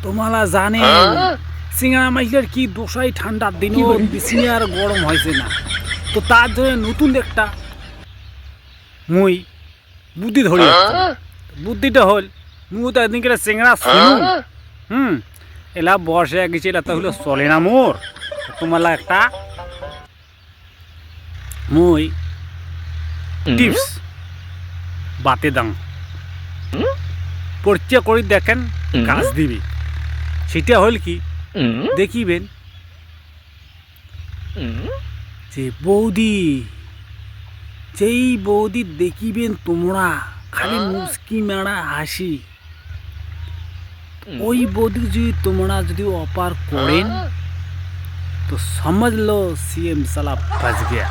তোমালা জানে সিঙ্গারা মাইলের কি দোষাই ঠান্ডার দিনও বেশি আর গরম হয়েছে না, তো তার জন্য নতুন একটা মুই বুদ্ধি ধরি। বুদ্ধিটা হল মুই তো একদিন সিঙ্গারা শুনু এলা বসে গেছে, এলা তো হলো চলে না মোর। তোমালা একটা মুই টিপস বাতে দাম পরিচয় করে দেখেন কাজ দিবি। সেটা হল কি দেখিবেন যে বৌদি, যেই বৌদি দেখিবেন তোমরা খালি মুস্কি মেড়া হাসি, ওই বৌদি যদি তোমরা যদি অপার করেন তো समझ लो सीएम साला फंस गया।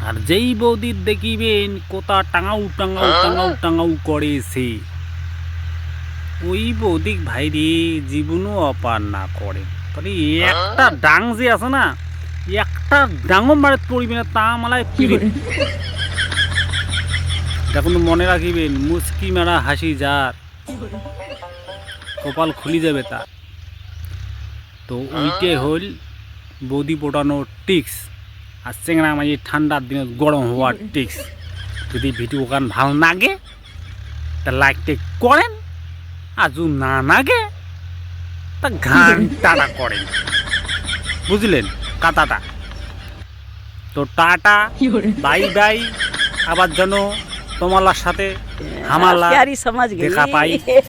আর যেই বৌদি দেখিবেন কোথা টাঙাউ টাঙাউ টাঙাউ টাঙাউ করেছে, ওই বৌদি ভাই রে জীবনও অপার না করে তাহলে একটা ডাং যে আছে না, একটা ডাঙও মারে পড়িবে না তা মালায় পিড়ে। দেখুন মনে রাখিবেন, মুস্কি মেরা হাসি যার কপাল খুলি যাবে তার। তো ওইটাই হল বৌদি পটানোর টিক্স আর চেংড়া মাঝে ঠান্ডার দিনে গরম হওয়ার টিক্স। যদি ভিডিও গান ভালো লাগে তা লাইকটা করেন, আর যদি না লাগে তা ঘান্টাটা করেন, বুঝলেন কথাটা। তো টাটা বাই বাই, আবার যেন তোমার সাথে হামালা দেখা পাই।